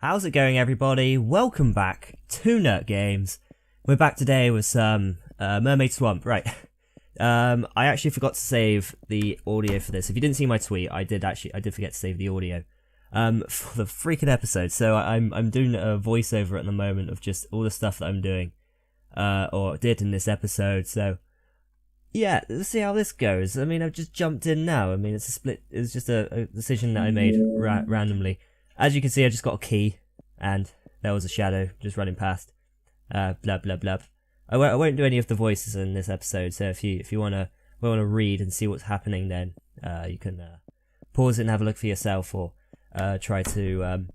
How's it going, everybody? Welcome back to Nerd Games. We're back today with some Mermaid Swamp. Right. I actually forgot to save the audio for this. If you didn't see my tweet, I did forget to save the audio for the freaking episode. So I'm doing a voiceover at the moment of just all the stuff that I'm doing or did in this episode. So yeah, let's see how this goes. I mean, I've just jumped in now. I mean, it's just a decision that I made randomly. As you can see, I just got a key, and there was a shadow just running past. Blah blah blah. I won't do any of the voices in this episode. So if you wanna read and see what's happening, then you can pause it and have a look for yourself, or try to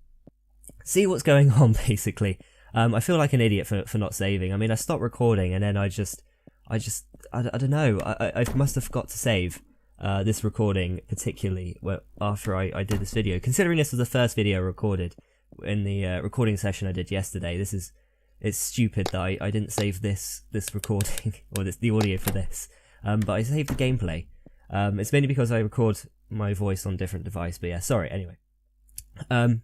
see what's going on. Basically, I feel like an idiot for not saving. I mean, I stopped recording, and then I don't know. I must have forgot to save this recording, particularly after I did this video. Considering this was the first video recorded in the recording session I did yesterday, it's stupid that I didn't save this recording or the audio for this. But I saved the gameplay. It's mainly because I record my voice on a different device. But yeah, sorry. Anyway, I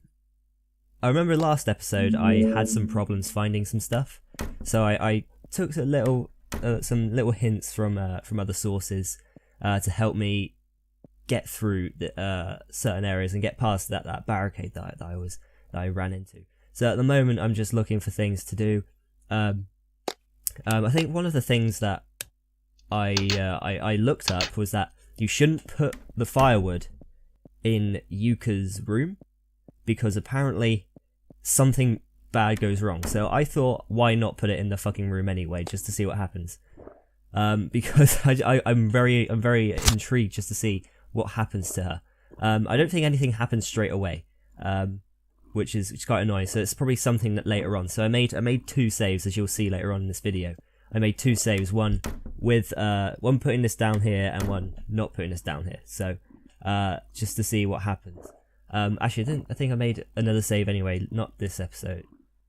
remember last episode I had some problems finding some stuff, so I took some little hints from other sources to help me get through certain areas and get past that barricade that I ran into. So at the moment, I'm just looking for things to do. I think one of the things that I looked up was that you shouldn't put the firewood in Yuka's room, because apparently something bad goes wrong. So I thought, why not put it in the fucking room anyway, just to see what happens. Because I'm very intrigued just to see what happens to her. I don't think anything happens straight away, which is quite annoying. So it's probably something that later on. So I made two saves, as you'll see later on in this video. I made two saves, one with one putting this down here and one not putting this down here. So just to see what happens. Actually, I think I made another save anyway. Not this episode.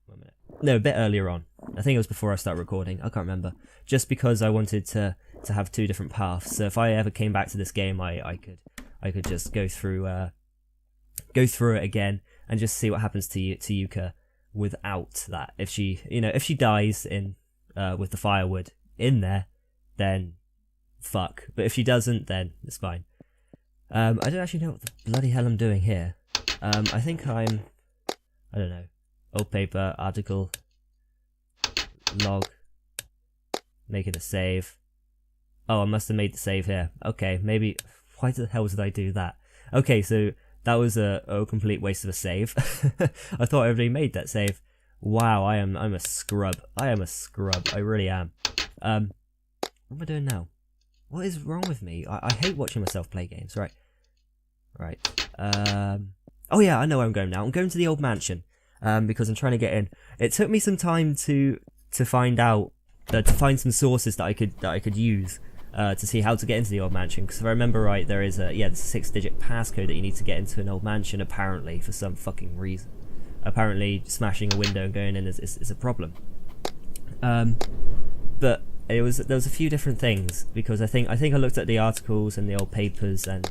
1 minute. No, a bit earlier on. I think it was before I started recording. I can't remember. Just because I wanted to have two different paths. So if I ever came back to this game, I could just go through it again and just see what happens to Yuka without that. If she dies in with the firewood in there, then fuck. But if she doesn't, then it's fine. I don't actually know what the bloody hell I'm doing here. I think I don't know. Old paper, article, log, make it a save. Oh, I must have made the save here. Okay, maybe. Why the hell did I do that? Okay, so that was a complete waste of a save. I thought I already made that save. Wow, I'm a scrub. I am a scrub. I really am. What am I doing now? What is wrong with me? I hate watching myself play games. Right. Oh yeah, I know where I'm going now. I'm going to the old mansion. Because I'm trying to get in. It took me some time to find out, to find some sources that I could use to see how to get into the old mansion. Because if I remember right, there's a 6-digit passcode that you need to get into an old mansion. Apparently, for some fucking reason. Apparently, smashing a window and going in is a problem. But there was a few different things, because I think I looked at the articles and the old papers, and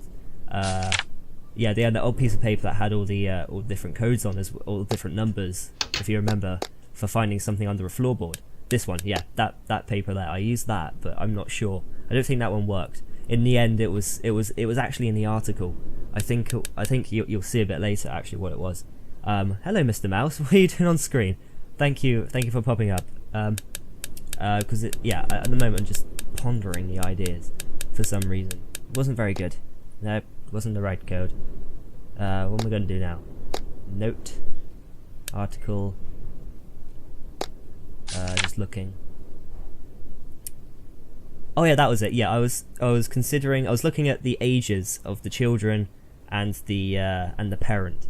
yeah, they had that old piece of paper that had all the different codes on, all the different numbers, if you remember, for finding something under a floorboard. This one, yeah, that paper there, I used that, but I'm not sure. I don't think that one worked. In the end, it was actually in the article. I think you'll see a bit later actually what it was. Hello, Mr. Mouse. What are you doing on screen? Thank you for popping up. Because at the moment I'm just pondering the ideas for some reason. It wasn't very good. Nope. Wasn't the right code. What am I going to do now? Note. Article. Just looking. Oh yeah, that was it. Yeah, I was looking at the ages of the children and the parent,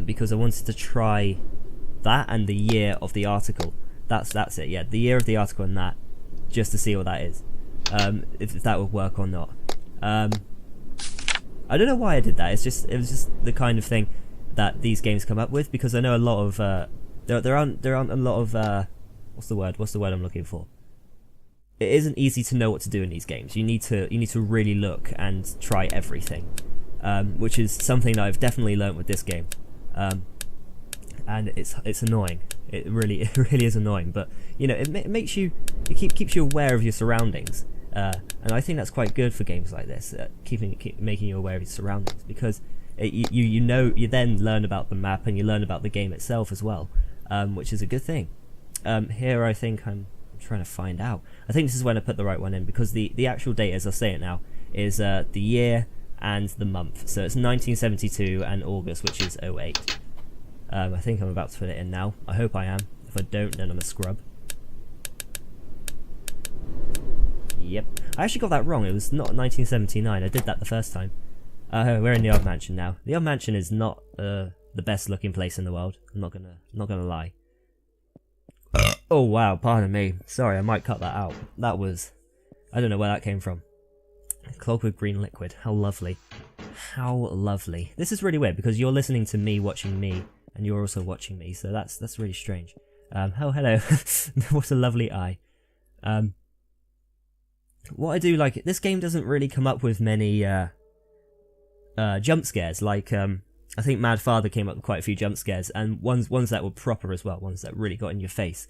because I wanted to try that and the year of the article. That's it. Yeah, the year of the article and that, just to see what that is. If that would work or not. I don't know why I did that. It was just the kind of thing that these games come up with, because I know a lot of there aren't a lot of what's the word I'm looking for? It isn't easy to know what to do in these games. You need to really look and try everything, which is something that I've definitely learnt with this game. and it's annoying. It really is annoying. But you know, it makes you, keeps you aware of your surroundings, and I think that's quite good for games like this, making you aware of your surroundings, because you then learn about the map and you learn about the game itself as well, which is a good thing. Here I think I'm trying to find out. I think this is when I put the right one in, because the actual date, as I say it now, is the year and the month. So it's 1972 and August, which is 08. I think I'm about to put it in now. I hope I am. If I don't, then I'm a scrub. Yep. I actually got that wrong. It was not 1979. I did that the first time. We're in the Odd Mansion now. The Odd Mansion is not the best looking place in the world. I'm not gonna lie. Oh wow, pardon me. Sorry, I might cut that out. That was, I don't know where that came from. Clogged with green liquid. How lovely. How lovely. This is really weird because you're listening to me watching me, and you're also watching me, so that's really strange. Oh hello. What a lovely eye. What I do like, this game doesn't really come up with many jump scares. Like I think Mad Father came up with quite a few jump scares, and ones that were proper as well, ones that really got in your face.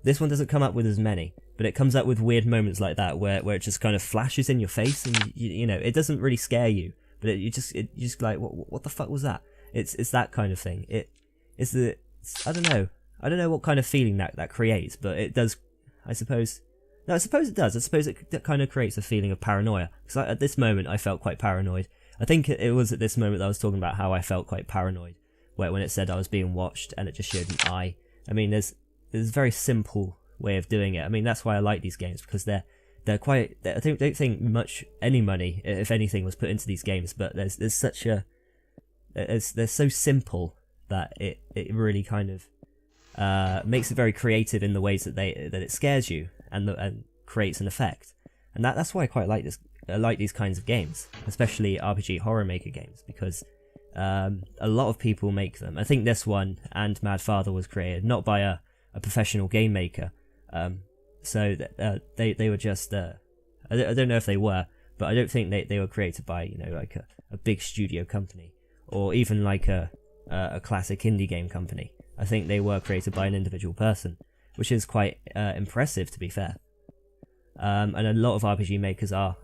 This one doesn't come up with as many, but it comes up with weird moments like that where it just kind of flashes in your face, and you know, it doesn't really scare you, but you just like, what the fuck was that? It's that kind of thing. I don't know what kind of feeling that creates, but it does. I suppose it does. I suppose it kind of creates a feeling of paranoia, because at this moment I felt quite paranoid. I think it was at this moment that I was talking about how I felt quite paranoid, when it said I was being watched and it just showed an eye. I mean, there's a very simple way of doing it. I mean, that's why I like these games, because they're quite. I don't think much any money, if anything, was put into these games. But there's such a they're so simple that it really kind of makes it very creative in the ways that it scares you and creates an effect. And that's why I quite like this. I like these kinds of games, especially RPG horror maker games, because a lot of people make them. I think this one and Mad Father was created not by a professional game maker, so they were just I don't know if they were, but I don't think they were created by, you know, like a big studio company, or even like a classic indie game company. I think they were created by an individual person, which is quite impressive, to be fair. And a lot of RPG makers are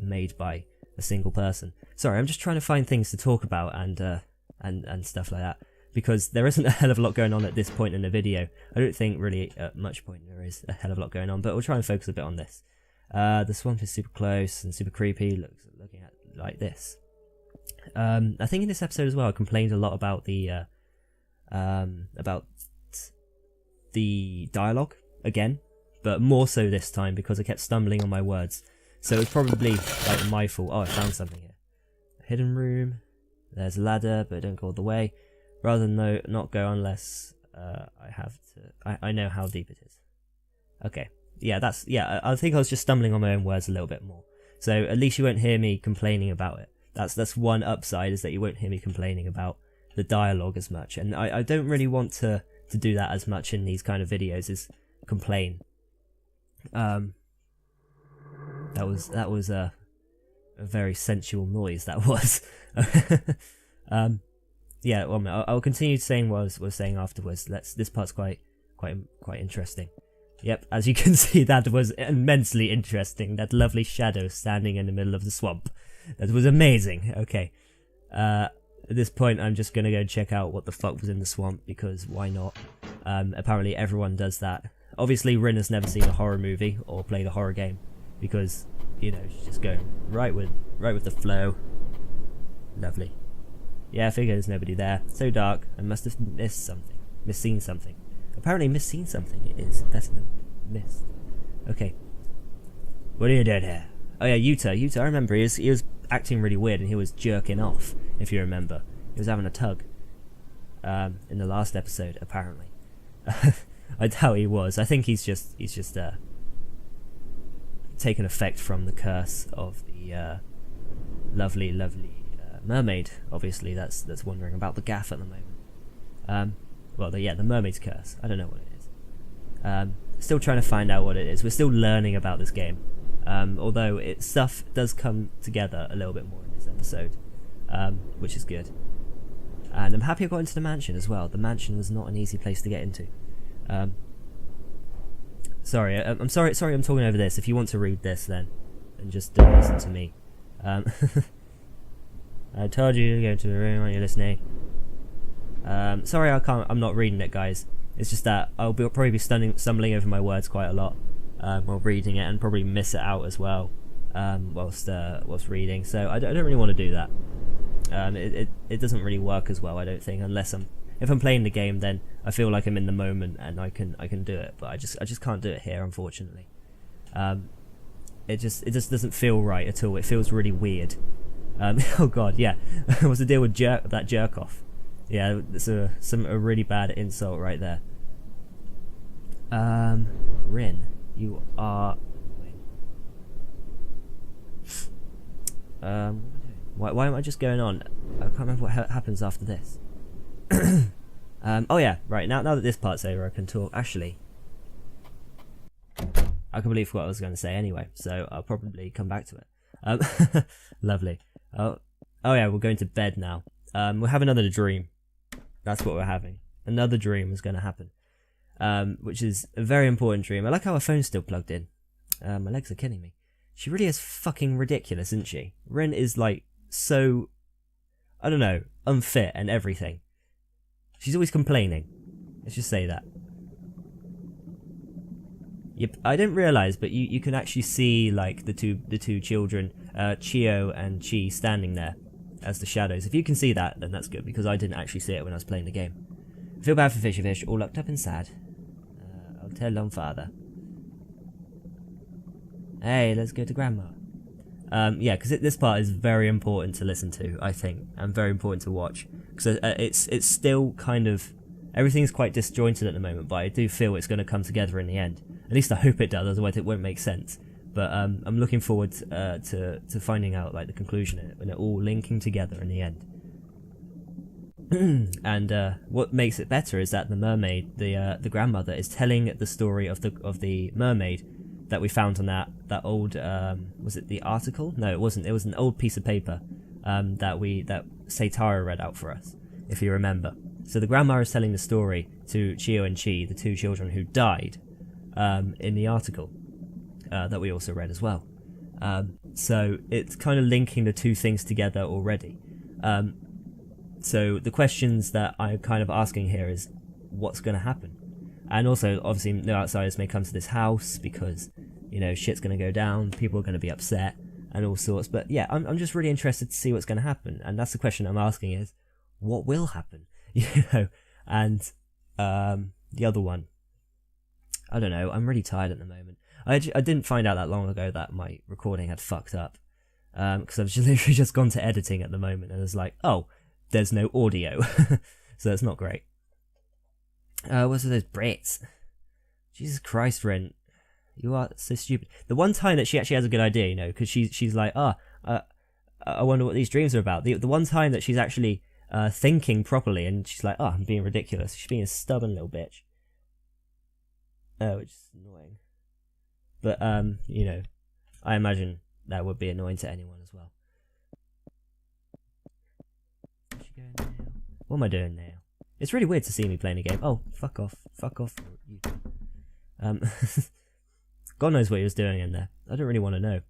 made by a single person. Sorry, I'm just trying to find things to talk about and stuff like that, because there isn't a hell of a lot going on at this point in the video. I don't think really at much point there is a hell of a lot going on, but we'll try and focus a bit on this. The swamp is super close and super creepy, looking at like this. I think in this episode as well, I complained a lot about the dialogue again, but more so this time because I kept stumbling on my words. So it's probably like my fault. Oh, I found something here. A hidden room. There's a ladder, but don't go all the way. Rather than not go unless I have to. I know how deep it is. Okay. Yeah, I think I was just stumbling on my own words a little bit more. So at least you won't hear me complaining about it. That's one upside, is that you won't hear me complaining about the dialogue as much. And I don't really want to do that as much in these kind of videos, is complain. That was a very sensual noise, that was. Yeah, well, I'll continue saying what I was saying afterwards. This part's quite interesting. Yep, as you can see, that was immensely interesting. That lovely shadow standing in the middle of the swamp. That was amazing. Okay. At this point, I'm just gonna go check out what the fuck was in the swamp, because why not? Apparently everyone does that. Obviously, Rin has never seen a horror movie or played a horror game, because, you know, she's just going right with the flow. Lovely. Yeah, I figure there's nobody there. So dark, I must have misseen something. Apparently, misseen something it is better than missed. Okay. What are you doing here? Oh yeah, Yuta, I remember, he was acting really weird and he was jerking off, if you remember. He was having a tug. In the last episode, apparently. I doubt he was. I think he's just taken effect from the curse of the lovely mermaid. Obviously, that's wandering about the gaff at the moment. Well, the mermaid's curse. I don't know what it is. Still trying to find out what it is. We're still learning about this game. Although stuff does come together a little bit more in this episode, which is good. And I'm happy I got into the mansion as well. The mansion was not an easy place to get into. Sorry, I'm sorry I'm talking over this. If you want to read this then, and just don't listen to me. I told you to go to the room while you're listening. Sorry I'm not reading it, guys. It's just that I'll probably be stumbling over my words quite a lot while reading it, and probably miss it out as well whilst reading. So I don't really want to do that. It doesn't really work as well, I don't think, unless if I'm playing the game, then I feel like I'm in the moment and I can do it. But I just can't do it here, unfortunately. It just doesn't feel right at all. It feels really weird. Oh god, yeah. What's the deal with that jerk off? Yeah, it's a really bad insult right there. Rin, you are. Why am I just going on? I can't remember what happens after this. Oh yeah, right, now that this part's over, I can talk. Actually, I completely forgot what I was going to say anyway, so I'll probably come back to it. Lovely. Oh yeah, we're going to bed now. We'll have another dream. That's what we're having. Another dream is going to happen, which is a very important dream. I like how her phone's still plugged in. My legs are killing me. She really is fucking ridiculous, isn't she? Rin is like so, I don't know, unfit and everything. She's always complaining. Let's just say that. Yep, I didn't realise, but you can actually see like the two children, Chio and Chi, standing there as the shadows. If you can see that, then that's good, because I didn't actually see it when I was playing the game. I feel bad for Fishy Fish, all locked up and sad. I'll tell Long Father. Hey, let's go to Grandma. Yeah, because this part is very important to listen to, I think, and very important to watch. Because it's still kind of, everything's quite disjointed at the moment, but I do feel it's going to come together in the end. At least I hope it does, otherwise it won't make sense. But I'm looking forward to finding out like the conclusion in it, and it all linking together in the end. And what makes it better is that the mermaid, the grandmother, is telling the story of the mermaid that we found on that old was it the article? No, it wasn't. It was an old piece of paper that Seitara read out for us, if you remember. So the grandma is telling the story to Chio and Chi, the two children who died in the article that we also read as well. So it's kind of linking the two things together already. So the questions that I'm kind of asking here is, what's going to happen? And also, obviously, no outsiders may come to this house because, you know, shit's going to go down, people are going to be upset, and all sorts. But yeah, I'm just really interested to see what's going to happen. And that's the question I'm asking is, what will happen? You know, and the other one, I don't know, I'm really tired at the moment. I didn't find out that long ago that my recording had fucked up. Because I've just literally just gone to editing at the moment, and it's like, oh, there's no audio. So it's not great. What's with those Brits? Jesus Christ, Ren. You are so stupid. The one time that she actually has a good idea, you know, because she's like, I wonder what these dreams are about. The one time that she's actually thinking properly, and she's like, I'm being ridiculous. She's being a stubborn little bitch. Which is annoying. But, you know, I imagine that would be annoying to anyone as well. Where's she going now? What am I doing now? It's really weird to see me playing a game. Oh, fuck off. Fuck off. You. God knows what he was doing in there. I don't really want to know.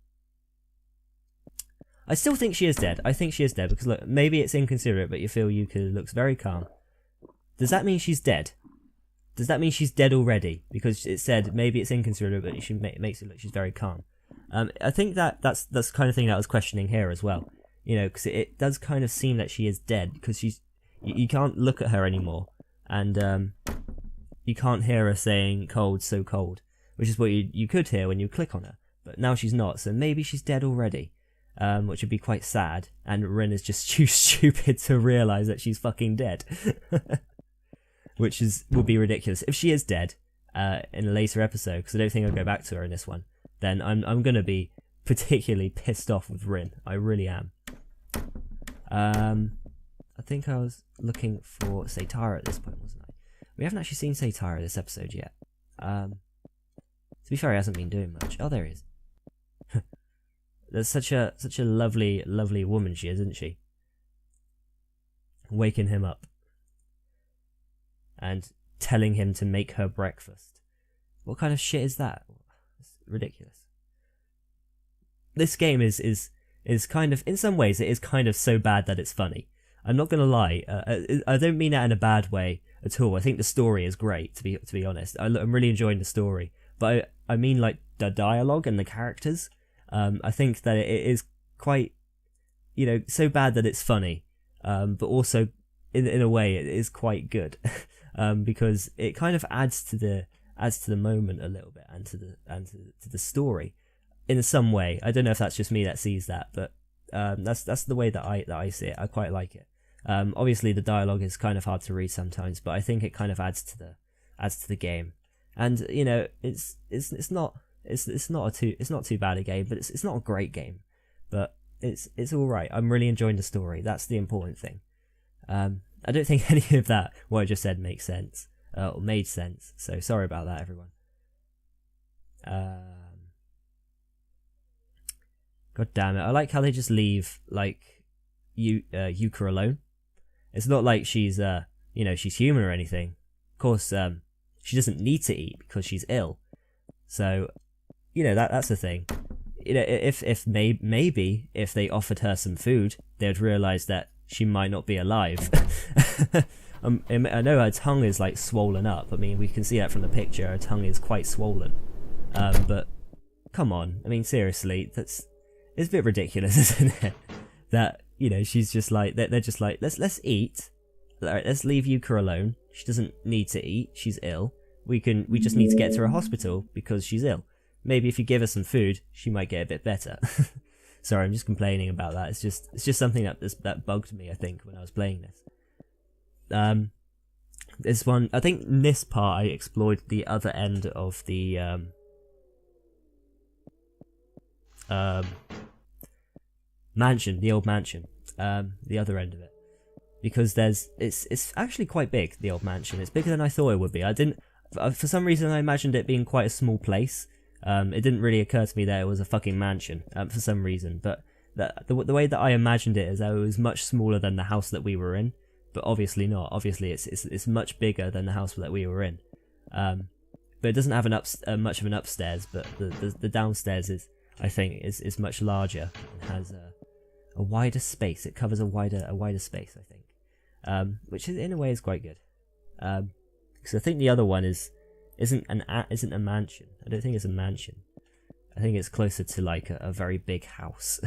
I still think she is dead. I think she is dead because, look, maybe it's inconsiderate, but you feel Yuka looks very calm. Does that mean she's dead? Does that mean she's dead already? Because it said maybe it's inconsiderate, but she makes it look she's very calm. I think that's the kind of thing that I was questioning here as well. You know, because it does kind of seem that she is dead because she's. You can't look at her anymore, and you can't hear her saying "cold, so cold," which is what you could hear when you click on her. But now she's not, so maybe she's dead already, which would be quite sad. And Rin is just too stupid to realise that she's fucking dead, which would be ridiculous if she is dead in a later episode. Because I don't think I'll go back to her in this one. Then I'm gonna be particularly pissed off with Rin. I really am. I think I was looking for Seitara at this point, wasn't I? We haven't actually seen Seitara this episode yet. To be fair, he hasn't been doing much. Oh, there he is. There's such a lovely, lovely woman she is, isn't she? waking him up and telling him to make her breakfast. What kind of shit is that? It's ridiculous. This game is kind of, in some ways, it is kind of so bad that it's funny. I'm not gonna lie. I don't mean that in a bad way at all. I think the story is great, to be honest. I'm really enjoying the story, but I mean like the dialogue and the characters. I think that it is quite, so bad that it's funny, but also in a way it is quite good, because it kind of adds to the moment a little bit and to the story in some way. I don't know if that's just me that sees that, but that's the way that I see it. I quite like it. Obviously the dialogue is kind of hard to read sometimes, but I think it kind of adds to the game. And it's not too bad a game, but it's not a great game, but it's all right. I'm really enjoying the story. That's the important thing. I don't think any of that what I just said makes sense or made sense. So sorry about that, everyone. God damn it! I like how they just leave Yuka alone. It's not like she's she's human or anything. Of course, she doesn't need to eat because she's ill. So, that's the thing. If maybe if they offered her some food, they'd realize that she might not be alive. I know her tongue is like swollen up. I mean, we can see that from the picture. Her tongue is quite swollen. But come on. I mean, seriously, it's a bit ridiculous, isn't it? That she's just like they're just like let's eat. Let's leave Yuka alone. She doesn't need to eat. She's ill. We just need to get to her hospital because she's ill. Maybe if you give her some food, she might get a bit better. Sorry, I'm just complaining about that. It's just something that bugged me, I think, when I was playing this. This one, I think in this part I explored the other end of the mansion, the old mansion, the other end of it, because it's actually quite big. The old mansion, it's bigger than I thought it would be. For some reason I imagined it being quite a small place. It didn't really occur to me that it was a fucking mansion for some reason, but the way that I imagined it is that it was much smaller than the house that we were in, but obviously not. Obviously it's much bigger than the house that we were in, but it doesn't have much of an upstairs, but the downstairs I think is much larger and has a wider space. It covers a wider space, I think, which in a way is quite good. Because I think the other one isn't a mansion. I don't think it's a mansion. I think it's closer to like a very big house.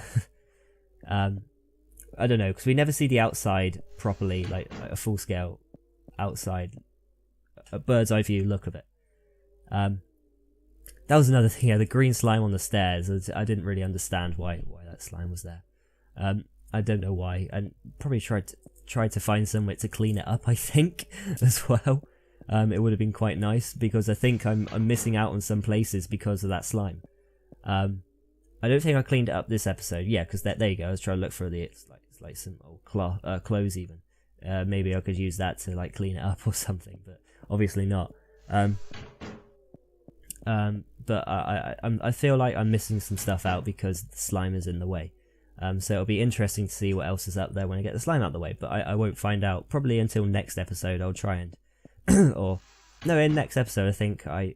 I don't know, because we never see the outside properly, like a full scale outside, a bird's eye view look of it. That was another thing. Yeah, the green slime on the stairs. I didn't really understand why that slime was there. I don't know why. I probably tried to find somewhere to clean it up, I think, as well. It would have been quite nice, because I think I'm missing out on some places because of that slime. I don't think I cleaned it up this episode. Yeah, because there you go. I was trying to look for it's like some old clothes even. Maybe I could use that to like clean it up or something, but obviously not. But I feel like I'm missing some stuff out because the slime is in the way. So it'll be interesting to see what else is up there when I get the slime out of the way, but I won't find out probably until next episode. I'll try and in next episode I think I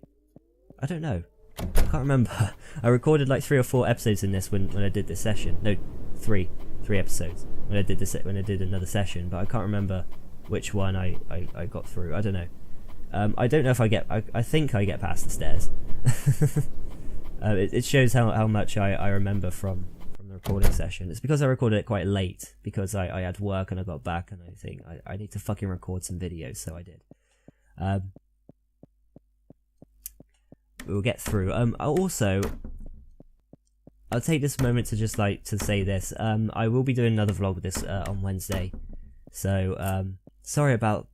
don't know. I can't remember. I recorded like 3 or 4 episodes in this when I did this session. No, 3 episodes when I did another session, but I can't remember which one I got through. I don't know. I don't know if I think I get past the stairs. It shows how much I remember from the recording session. It's because I recorded it quite late, because I had work and I got back and I think I need to fucking record some videos, so I did. We'll get through. I'll take this moment to just like to say this. I will be doing another vlog this on Wednesday, so sorry about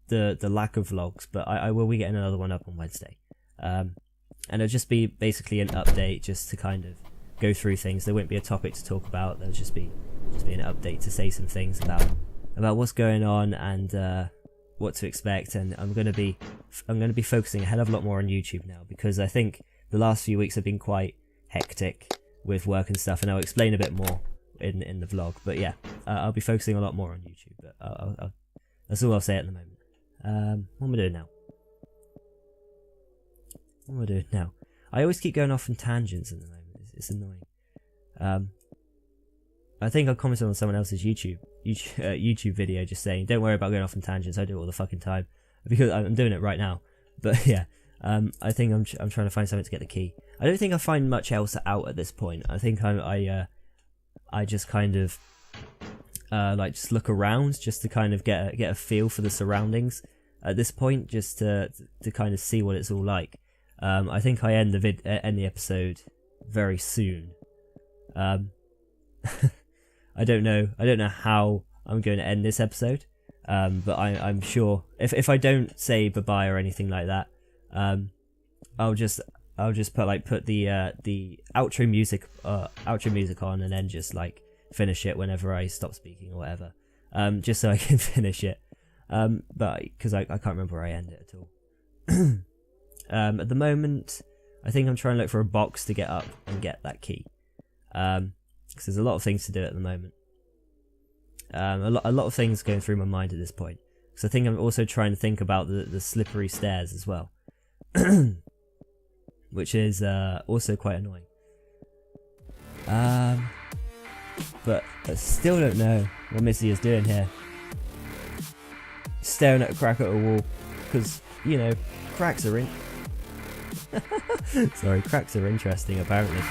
the lack of vlogs, but I will be getting another one up on Wednesday. And it'll just be basically an update, just to kind of go through things. There won't be a topic to talk about. There'll just be an update to say some things about what's going on and what to expect. And I'm gonna be focusing a hell of a lot more on YouTube now, because I think the last few weeks have been quite hectic with work and stuff, and I'll explain a bit more in the vlog. But yeah, I'll be focusing a lot more on YouTube. But that's all I'll say at the moment. What am I doing now? I always keep going off on tangents at the moment. It's annoying. I think I commented on someone else's YouTube video just saying, don't worry about going off on tangents, I do it all the fucking time. Because I'm doing it right now. But yeah, I think I'm trying to find something to get the key. I don't think I find much else out at this point. I think I just kind of like just look around just to kind of get a feel for the surroundings at this point, just to kind of see what it's all like. I think I end the episode very soon. I don't know how I'm going to end this episode, but I'm sure if I don't say bye-bye or anything like that, I'll just put the outro music on, and then just like finish it whenever I stop speaking or whatever, just so I can finish it, but because I can't remember where I end it at all. At the moment, I think I'm trying to look for a box to get up and get that key, because there's a lot of things to do at the moment. A lot of things going through my mind at this point. So I think I'm also trying to think about the slippery stairs as well, which is also quite annoying. But I still don't know what Missy is doing here. Staring at a crack at a wall, because you know, cracks are cracks are interesting apparently.